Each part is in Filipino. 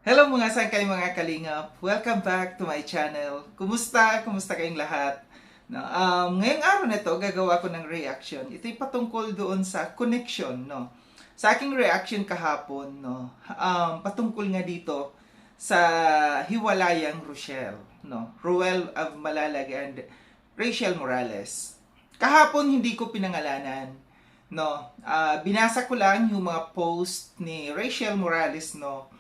Hello mga sangkay mga kalingap. Welcome back to my channel. Kumusta? Kumusta kayong lahat? No, ngayong araw na ito, gagawa ko ng reaction. Ito'y patungkol doon sa connection, no? Sa aking reaction kahapon, no? Patungkol nga dito sa hiwalayang Rochelle, no? Ruel of Malalag and Rachel Morales. Kahapon hindi ko pinangalanan, no? Binasa ko lang yung mga post ni Rachel Morales, no?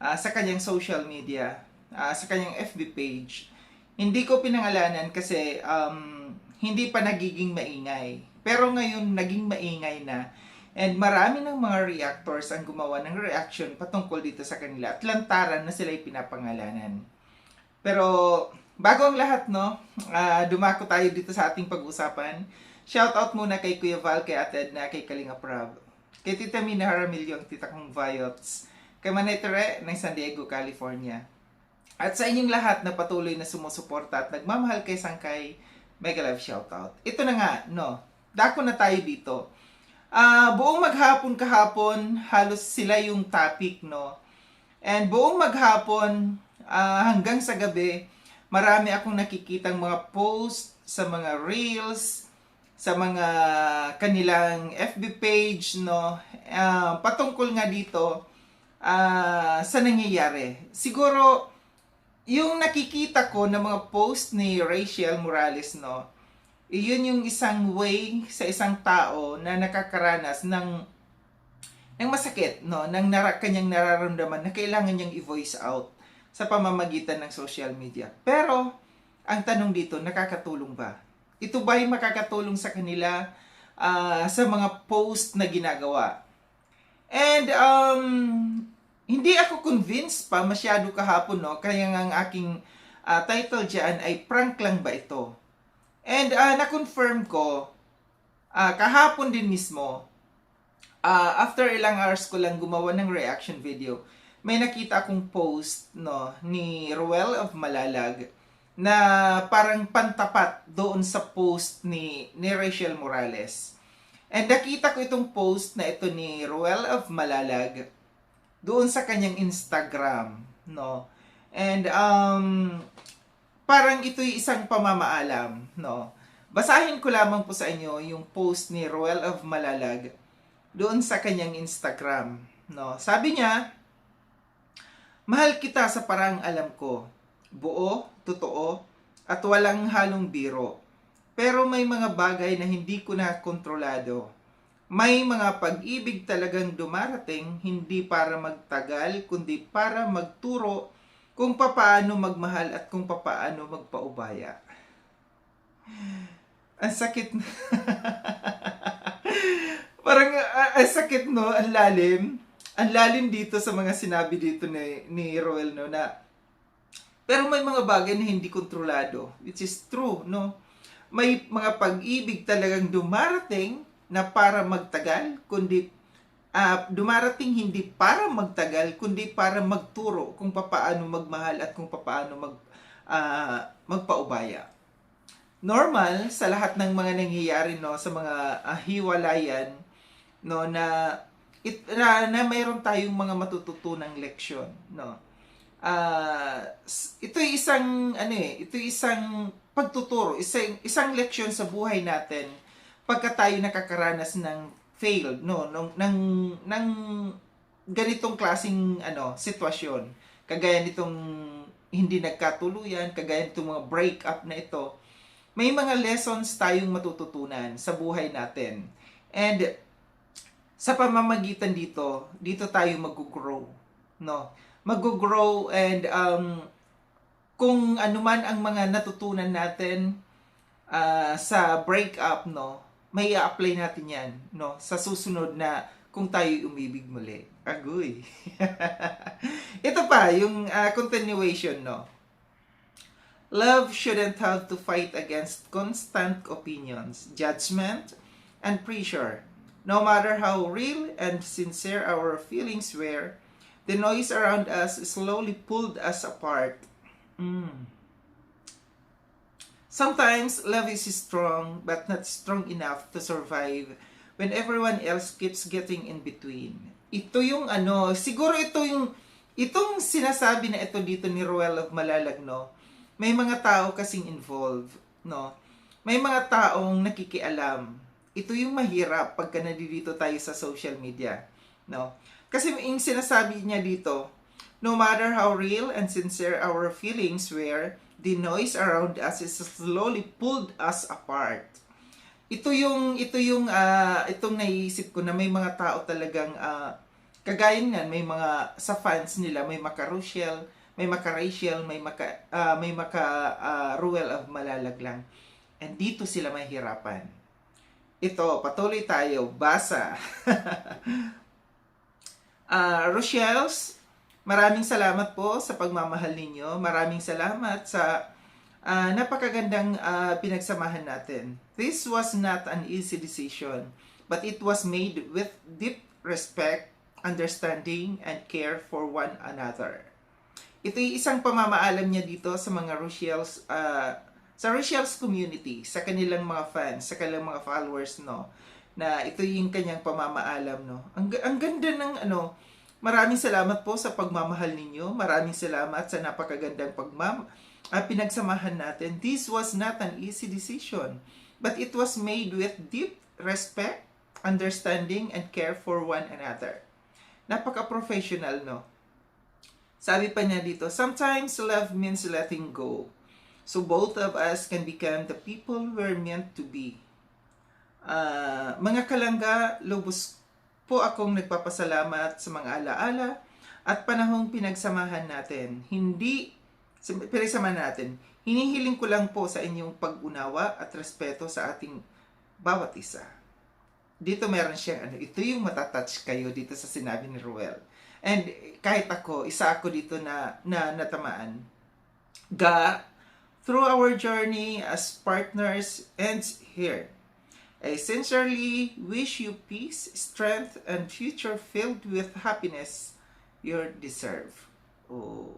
Sa kanyang social media, sa kanyang FB page. Hindi ko pinangalanan kasi hindi pa nagiging maingay. Pero ngayon, naging maingay na. And marami ng mga reactors ang gumawa ng reaction patungkol dito sa kanila at lantaran na sila'y pinapangalanan. Pero bago ang lahat, no, dumako tayo dito sa ating pag-usapan. Shoutout muna kay Kuya Val, kay Ate Edna, kay Kalinga Prab, kay Tita Mina Haramilyo, ang tita kong Viots, kay Manay Tere ng San Diego, California. At sa inyong lahat na patuloy na sumusuporta at nagmamahal kay Sangkay, mega love shoutout. Ito na nga, no, dako na tayo dito. Buong maghapon kahapon, halos sila yung topic, no. And buong maghapon, hanggang sa gabi, marami akong nakikitang mga post sa mga reels, sa mga kanilang FB page, no, patungkol nga dito sa nangyayari. Siguro, yung nakikita ko na mga post ni Rachel Morales, no, iyon yung isang way sa isang tao na nakakaranas ng masakit, no, ng kanyang nararamdaman na kailangan niyang i-voice out sa pamamagitan ng social media. Pero, ang tanong dito, nakakatulong ba? Ito ba ay makakatulong sa kanila sa mga post na ginagawa? And, hindi ako convinced pa masyado kahapon, no? Kaya nga ang aking title dyan ay prank lang ba ito? And na-confirm ko, kahapon din mismo, after ilang hours ko lang gumawa ng reaction video, may nakita akong post, no, ni Ruel of Malalag na parang pantapat doon sa post ni Rachel Morales. And nakita ko itong post na ito ni Ruel of Malalag doon sa kanyang Instagram, no. And parang ito'y isang pamamaalam, no. Basahin ko lamang po sa inyo yung post ni Ruel of Malalag doon sa kanyang Instagram, no. Sabi niya, "Mahal kita sa parang alam ko, buo, totoo, at walang halong biro. Pero may mga bagay na hindi ko na kontrolado. May mga pag-ibig talagang dumarating hindi para magtagal, kundi para magturo kung papaano magmahal at kung papaano magpaubaya." Ang sakit. Parang ang sakit, no? Ang lalim. Ang lalim dito sa mga sinabi dito ni Roel, no? Na, pero may mga bagay na hindi kontrolado. Which is true, no? May mga pag-ibig talagang dumarating na para magtagal, kundi dumarating hindi para magtagal, kundi para magturo kung papaano magmahal at kung papaano magpaubaya. Normal sa lahat ng mga nangyayari, no, sa mga hiwalayan, no, na mayroon tayong mga matututunang leksyon, no. Ito'y isang ito'y isang pagtuturo, isang leksyon sa buhay natin pagka tayo nakakaranas ng failed, no, ng ganitong klaseng sitwasyon, kagaya nitong hindi nagkatuluyan, kagaya nitong mga breakup na ito. May mga lessons tayong matututunan sa buhay natin. And sa pamamagitan dito tayo mag-grow, no? Mag-grow, and kung ano man ang mga natutunan natin sa breakup, no, may i-apply natin yan, no, sa susunod na kung tayo umibig muli. Agoy. Ito pa, yung continuation, no. "Love shouldn't have to fight against constant opinions, judgment, and pressure. No matter how real and sincere our feelings were, the noise around us slowly pulled us apart. Sometimes love is strong, but not strong enough to survive when everyone else keeps getting in between." Ito yung siguro ito yung Itong sinasabi na ito dito ni Ruel of Malalag, no, may mga tao kasing involved, no? May mga taong nakikialam. Ito yung mahirap pagka nandito tayo sa social media, no? Kasi yung sinasabi niya dito, no matter how real and sincere our feelings were, the noise around us is slowly pulled us apart. Itong naisip ko na may mga tao talagang kagaya niyan, may mga sa fans nila may maka-Rochelle, may maka-Rachel, may maka Ruel of Malalag lang. And dito sila mahirapan. Ito, patuloy tayo, basa. Rochelles, maraming salamat po sa pagmamahal ninyo. Maraming salamat sa napakagandang pinagsamahan natin. This was not an easy decision, but it was made with deep respect, understanding, and care for one another. Ito'y isang pamamaalam niya dito sa mga Rochelles, sa Rochelles community, sa kanilang mga fans, sa kanilang mga followers, no, na ito yung kanyang pamamaalam, no. Ang ganda ng maraming salamat po sa pagmamahal ninyo. Maraming salamat sa napakagandang pinagsamahan natin. This was not an easy decision, but it was made with deep respect, understanding, and care for one another. Napaka-professional, no? Sabi pa niya dito, sometimes love means letting go. So both of us can become the people we're meant to be. Mga kalangga, lubos po akong nagpapasalamat sa mga alaala at panahong pinagsamahan natin. Hinihiling ko lang po sa inyong pag-unawa at respeto sa ating bawat isa. Dito meron siyang ito yung matatouch kayo dito sa sinabi ni Ruel. And kahit isa ako dito na natamaan. Through our journey as partners ends here. I sincerely wish you peace, strength, and future filled with happiness you deserve. Oh.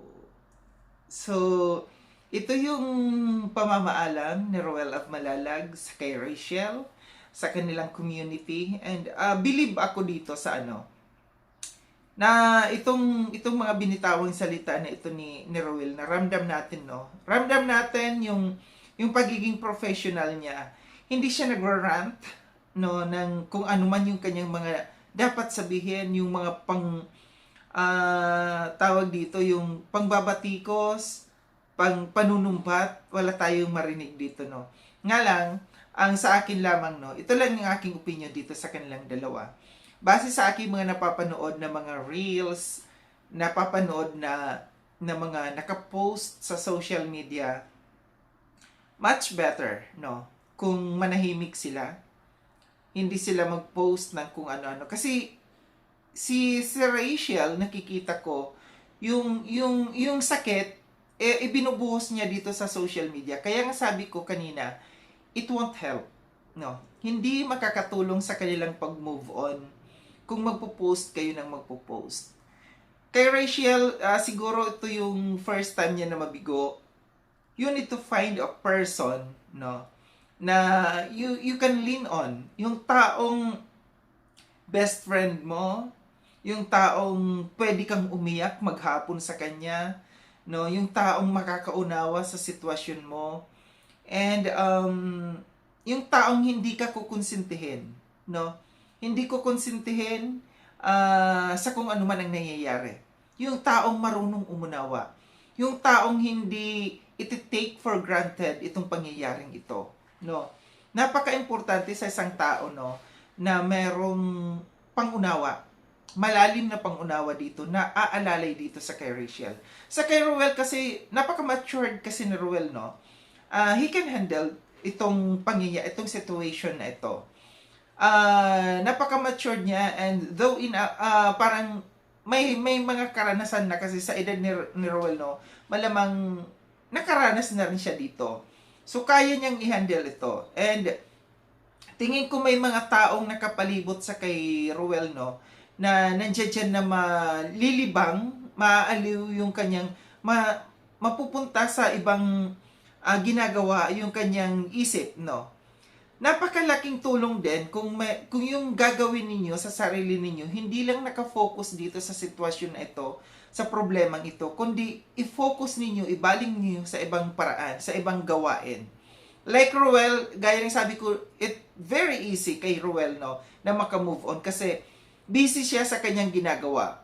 So, ito yung pamamaalam ni Ruel of Malalag sa kay Rachel, sa kanilang community, and believe ako dito sa na itong mga binitawang salita na ito ni Ruel, na ramdam natin, no? Ramdam natin yung pagiging professional niya. Hindi siya nag-rant, no, ng kung ano man yung kanyang mga dapat sabihin, yung mga tawag dito, yung pangbabatikos, panunumbat, wala tayong marinig dito, no. Nga lang, ang sa akin lamang, no, ito lang yung aking opinion dito sa kanilang dalawa. Base sa aking mga napapanood na mga reels, napapanood na mga nakapost sa social media, much better, no, kung manahimik sila. Hindi sila mag-post ng kung ano-ano. Kasi si Rachel, nakikita ko, yung sakit, ibinubuhos niya dito sa social media. Kaya nga sabi ko kanina, it won't help. No, hindi makakatulong sa kanilang pag-move on kung magpo-post kayo ng magpo-post. Kay Rachel, siguro ito yung first time niya na mabigo. You need to find a person, no, na you can lean on. Yung taong best friend mo, yung taong pwede kang umiyak maghapon sa kanya, no, yung taong makakaunawa sa sitwasyon mo, and yung taong hindi ka kukonsintihin, no? Hindi ko konsintihin sa kung ano man ang nangyayari. Yung taong marunong umunawa. Yung taong hindi iti-take for granted itong pangyayaring ito. No? Napaka-importante sa isang tao, no, na merong pangunawa. Malalim na pangunawa dito na aalalay dito sa kay Rachel. Sa kay Ruel kasi, napaka-matured kasi ni Ruel, no? He can handle itong itong situation na ito. Napaka-matured niya, and though parang may mga karanasan na kasi sa edad ni Ruel, no, malamang nakaranas na rin siya dito. So kaya niyang i-handle ito. And tingin ko may mga taong nakapalibot sa kay Ruel, no, na nandiyan dyan na malilibang, maaaliw yung kanyang mapupunta sa ibang ginagawa yung kanyang isip, no. Napakalaking tulong din kung yung gagawin ninyo sa sarili ninyo, hindi lang nakafocus dito sa sitwasyon na ito, sa problemang ito, kundi i-focus ninyo, ibaling niyo sa ibang paraan, sa ibang gawain. Like Ruel, gaya ng sabi ko, very easy kay Ruel, no, na maka-move on kasi busy siya sa kanyang ginagawa.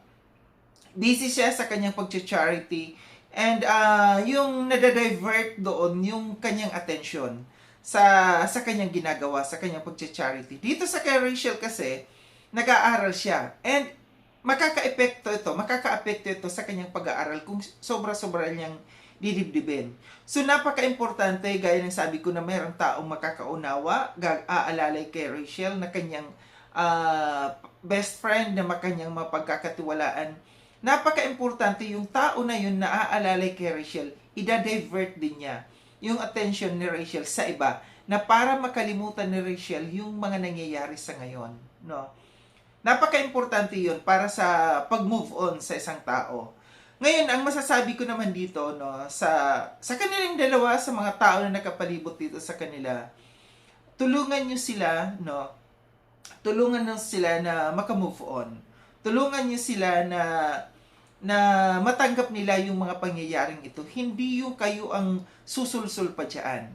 Busy siya sa kanyang pag-charity, and yung nadadivert doon yung kanyang attention sa kanyang ginagawa, sa kanyang pag-charity. Dito sa kay Rachel kasi, nag-aaral siya, and makaka-apekto ito sa kanyang pag-aaral kung sobra-sobra niyang didibdibin. So, napaka-importante, gaya ng sabi ko na mayroong taong makakaunawa, aalalay kay Rachel na kanyang best friend, na makanyang mapagkakatiwalaan. Napaka-importante yung tao na yun na aalalay kay Rachel, ida-divert din niya yung attention ni Rachel sa iba, na para makalimutan ni Rachel yung mga nangyayari sa ngayon, no? Napaka-importante yun para sa pag-move on sa isang tao. Ngayon, ang masasabi ko naman dito, no, sa kanilang dalawa, sa mga tao na nakapalibot dito sa kanila, tulungan nyo sila, no, tulungan nyo sila na maka-move on. Tulungan nyo sila na matanggap nila yung mga pangyayaring ito. Hindi yung kayo ang susulsul pa dyan.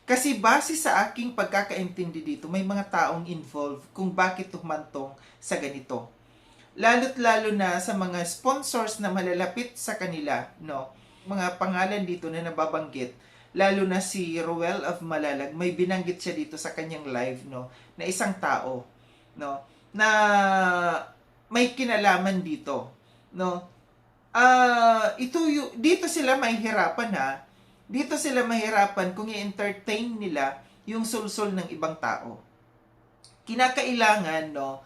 Kasi base sa aking pagkakaintindi dito, may mga taong involved kung bakit humantong sa ganito. Lalo't lalo na sa mga sponsors na malalapit sa kanila, no? Mga pangalan dito na nababanggit, lalo na si Ruel of Malalag, may binanggit siya dito sa kanyang live, no, na isang tao, no, na may kinalaman dito, no. Dito sila mahihirapan, ha. Dito sila mahirapan kung i-entertain nila yung sulsol ng ibang tao. Kinakailangan, no,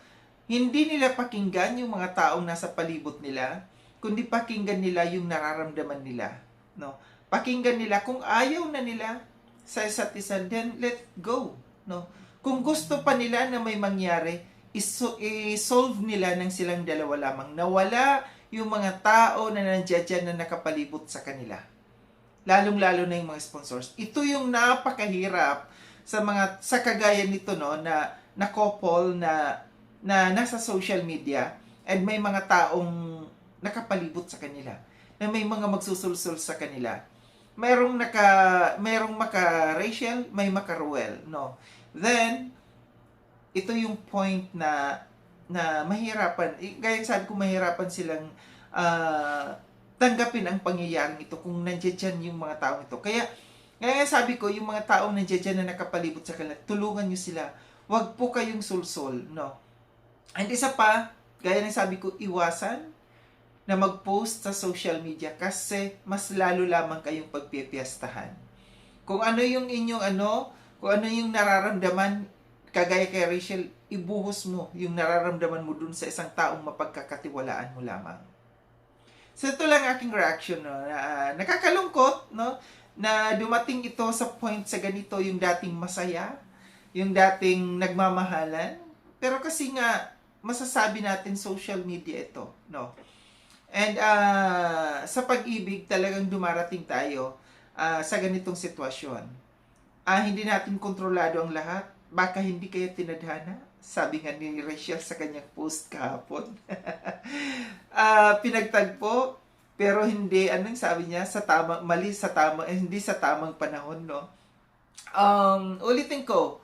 hindi nila pakinggan yung mga taong nasa palibot nila, kundi pakinggan nila yung nararamdaman nila, no. Pakinggan nila kung ayaw na nila sa isa't isa, then let go, no. Kung gusto pa nila na may mangyari, i-solve nila ng silang dalawa lamang, nawala yung mga tao na nandiyan na nakapalibot sa kanila. Lalong-lalo na yung mga sponsors. Ito yung napakahirap sa kagaya nito, no, na couple na nasa social media, and may mga taong nakapalibot sa kanila, na may mga magsusulsul sa kanila. Merong maka Rachel, may maka Ruel, no. Then ito yung point na mahirapan, gaya sabi ko, mahirapan silang tanggapin ang pangyayaring ito kung nandiyan yung mga taong ito. Kaya sabi ko, yung mga taong nandiyan na nakapalibot sa kanila, tulungan nyo sila. Huwag po kayong sulsol, no. And isa pa, gaya ng sabi ko, iwasan na mag-post sa social media kasi mas lalo lamang kayong pagpipiyastahan. Kung ano yung inyong kung ano yung nararamdaman, kagaya kay Rachel, ibuhos mo yung nararamdaman mo dun sa isang taong mapagkakatiwalaan mo lamang. So ito lang aking reaction, no, nakakalungkot, no, na dumating ito sa point sa ganito, yung dating masaya, yung dating nagmamahalan, pero kasi nga masasabi natin social media ito, no. And sa pag-ibig talagang dumarating tayo sa ganitong sitwasyon. Hindi natin kontrolado ang lahat. Baka hindi kayo tinadhana. Sabi nga ni Rachel sa kanyang post kahapon. Pinagtagpo, pero hindi, anong sabi niya, hindi sa tamang panahon, no? Ulitin ko,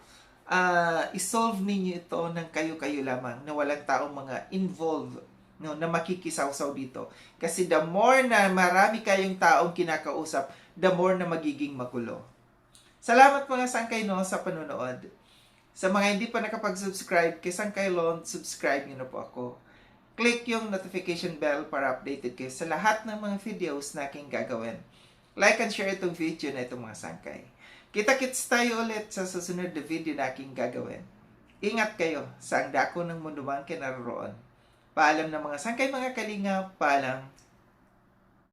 isolve ninyo ito ng kayo-kayo lamang, na walang taong mga involved, no, na makikisawsaw dito. Kasi the more na marami kayong taong kinakausap, the more na magiging magulo. Salamat mga sangkay, no, sa panonood. Sa mga hindi pa nakapag-subscribe kay Sangkay Lon, subscribe nyo na po ako. Click yung notification bell para updated kayo sa lahat ng mga videos na aking gagawin. Like and share itong video na itong mga sangkay. Kita-kits tayo ulit sa susunod na video na aking gagawin. Ingat kayo sa ang dako ng mundo mang kinaroroon. Paalam ng mga sangkay, mga kalinga, paalam.